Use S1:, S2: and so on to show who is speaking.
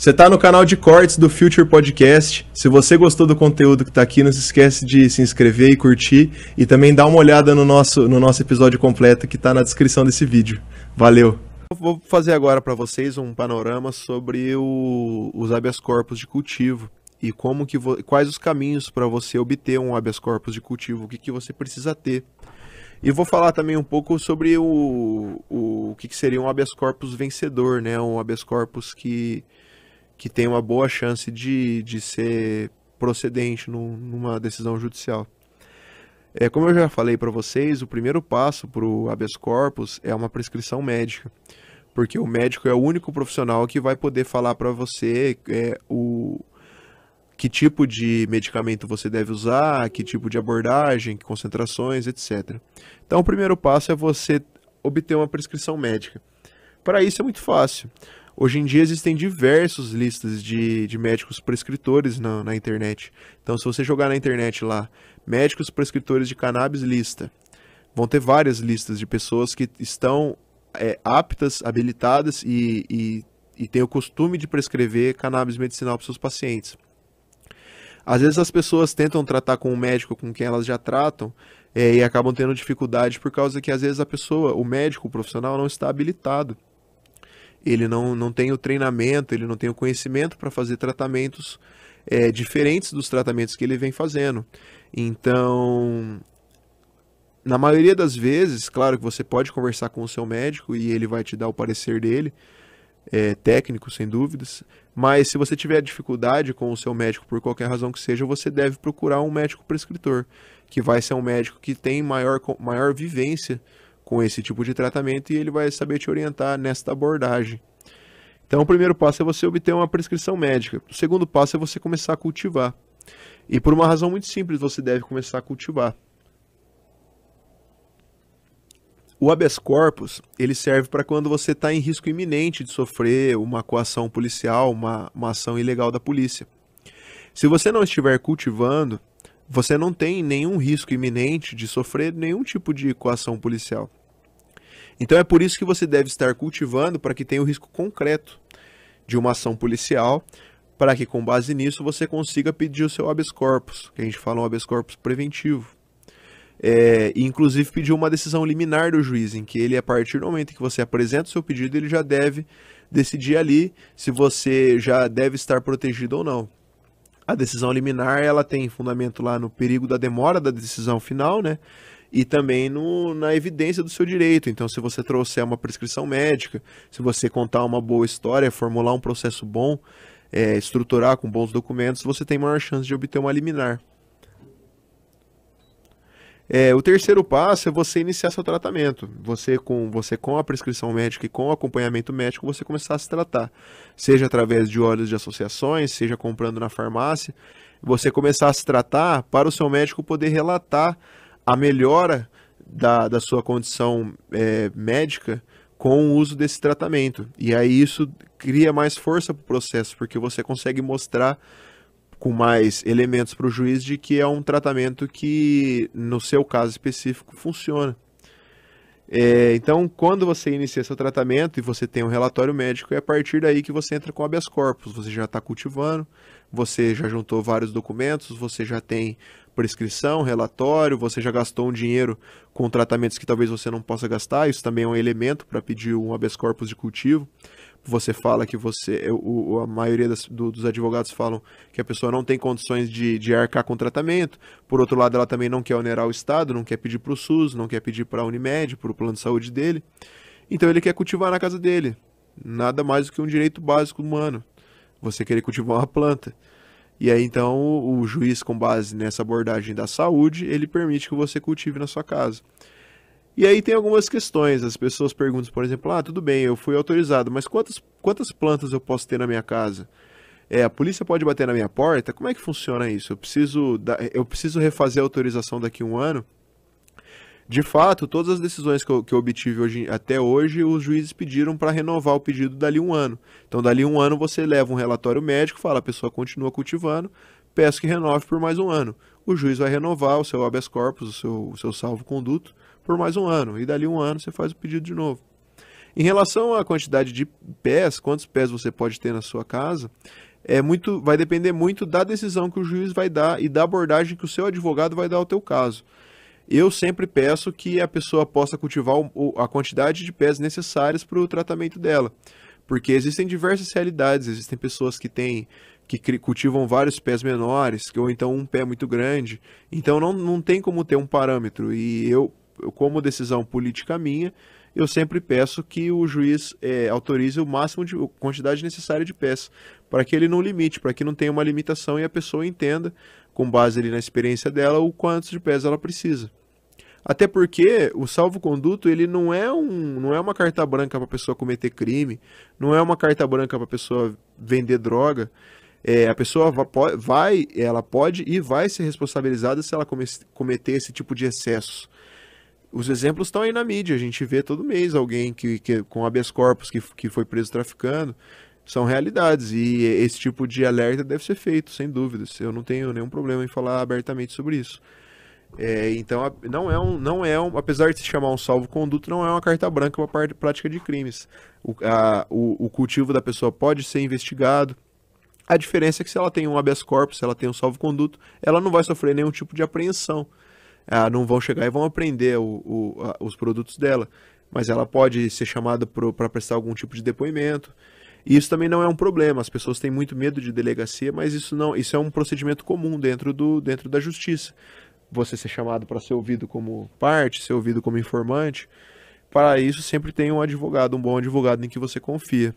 S1: Você tá no canal de cortes do Future Podcast. Se você gostou do conteúdo que tá aqui, não se esquece de se inscrever e curtir. E também dá uma olhada no nosso episódio completo que tá na descrição desse vídeo. Valeu! Vou fazer agora para vocês um panorama sobre os habeas corpus de cultivo. E quais os caminhos para você obter um habeas corpus de cultivo, o que você precisa ter. E vou falar também um pouco sobre o que seria um habeas corpus vencedor, né? Um habeas corpus que tem uma boa chance de ser procedente numa decisão judicial. Como eu já falei para vocês, o primeiro passo para o habeas corpus é uma prescrição médica, porque o médico é o único profissional que vai poder falar para você que tipo de medicamento você deve usar, que tipo de abordagem, que concentrações, etc. Então o primeiro passo é você obter uma prescrição médica. Para isso é muito fácil. Hoje em dia existem diversas listas de médicos prescritores na internet. Então se você jogar na internet lá, médicos prescritores de cannabis lista, vão ter várias listas de pessoas que estão aptas, habilitadas e têm o costume de prescrever cannabis medicinal para seus pacientes. Às vezes as pessoas tentam tratar com um médico com quem elas já tratam e acabam tendo dificuldade por causa que às vezes o médico, o profissional não está habilitado. Ele não tem o treinamento, ele não tem o conhecimento para fazer tratamentos diferentes dos tratamentos que ele vem fazendo. Então, na maioria das vezes, claro que você pode conversar com o seu médico e ele vai te dar o parecer dele, técnico, sem dúvidas, mas se você tiver dificuldade com o seu médico por qualquer razão que seja, você deve procurar um médico prescritor, que vai ser um médico que tem maior vivência com esse tipo de tratamento e ele vai saber te orientar nesta abordagem. Então o primeiro passo é você obter uma prescrição médica. O segundo passo é você começar a cultivar. E por uma razão muito simples você deve começar a cultivar. O habeas corpus, ele serve para quando você está em risco iminente de sofrer uma coação policial, uma ação ilegal da polícia. Se você não estiver cultivando, você não tem nenhum risco iminente de sofrer nenhum tipo de coação policial. Então é por isso que você deve estar cultivando para que tenha o risco concreto de uma ação policial, para que com base nisso você consiga pedir o seu habeas corpus, que a gente fala um habeas corpus preventivo. E inclusive pedir uma decisão liminar do juiz, em que ele, a partir do momento que você apresenta o seu pedido, ele já deve decidir ali se você já deve estar protegido ou não. A decisão liminar, ela tem fundamento lá no perigo da demora da decisão final, né? E também na evidência do seu direito. Então, se você trouxer uma prescrição médica, se você contar uma boa história, formular um processo bom, estruturar com bons documentos, você tem maior chance de obter uma liminar. O terceiro passo é você iniciar seu tratamento. Você com a prescrição médica e com o acompanhamento médico, você começar a se tratar. Seja através de óleos de associações, seja comprando na farmácia. Você começar a se tratar para o seu médico poder relatar a melhora da sua condição médica com o uso desse tratamento. E aí isso cria mais força para o processo, porque você consegue mostrar com mais elementos para o juiz de que é um tratamento que, no seu caso específico, funciona. Então, quando você inicia seu tratamento e você tem um relatório médico, é a partir daí que você entra com habeas corpus. Você já está cultivando, você já juntou vários documentos, você já tem prescrição, relatório, você já gastou um dinheiro com tratamentos que talvez você não possa gastar. Isso também é um elemento para pedir um habeas corpus de cultivo. Você fala que a maioria dos advogados falam que a pessoa não tem condições de arcar com o tratamento. Por outro lado, ela também não quer onerar o Estado, não quer pedir para o SUS, não quer pedir para a Unimed, para o plano de saúde dele. Então ele quer cultivar na casa dele. Nada mais do que um direito básico humano. Você querer cultivar uma planta. E aí então o juiz, com base nessa abordagem da saúde, ele permite que você cultive na sua casa. E aí tem algumas questões, as pessoas perguntam, por exemplo, tudo bem, eu fui autorizado, mas quantas plantas eu posso ter na minha casa? A polícia pode bater na minha porta? Como é que funciona isso? Eu preciso refazer a autorização daqui a um ano? De fato, todas as decisões que eu obtive até hoje, os juízes pediram para renovar o pedido dali um ano. Então, dali um ano, você leva um relatório médico, fala, a pessoa continua cultivando, peço que renove por mais um ano. O juiz vai renovar o seu habeas corpus, o seu salvo-conduto, por mais um ano. E dali um ano, você faz o pedido de novo. Em relação à quantidade de pés, quantos pés você pode ter na sua casa, vai depender muito da decisão que o juiz vai dar e da abordagem que o seu advogado vai dar ao teu caso. Eu sempre peço que a pessoa possa cultivar a quantidade de pés necessárias para o tratamento dela, porque existem diversas realidades, existem pessoas que cultivam vários pés menores, ou então um pé muito grande, então não tem como ter um parâmetro, e como decisão política minha, eu sempre peço que o juiz autorize o máximo de quantidade necessária de pés, para que ele não limite, para que não tenha uma limitação e a pessoa entenda, com base ali na experiência dela, o quantos de pés ela precisa. Até porque o salvo-conduto ele não é uma carta branca para a pessoa cometer crime, não é uma carta branca para a pessoa vender droga. A pessoa ela pode e vai ser responsabilizada se ela cometer esse tipo de excesso. Os exemplos estão aí na mídia, a gente vê todo mês alguém com habeas corpus que foi preso traficando. São realidades e esse tipo de alerta deve ser feito, sem dúvidas. Eu não tenho nenhum problema em falar abertamente sobre isso. Então, apesar de se chamar um salvo-conduto, não é uma carta branca para a prática de crimes. O cultivo da pessoa pode ser investigado. A diferença é que se ela tem um habeas corpus, se ela tem um salvo-conduto, ela não vai sofrer nenhum tipo de apreensão. Não vão chegar e vão apreender os produtos dela. Mas ela pode ser chamada para prestar algum tipo de depoimento. E isso também não é um problema. As pessoas têm muito medo de delegacia, mas isso é um procedimento comum dentro da justiça. Você ser chamado para ser ouvido como parte, ser ouvido como informante. Para isso, sempre tem um advogado, um bom advogado em que você confia.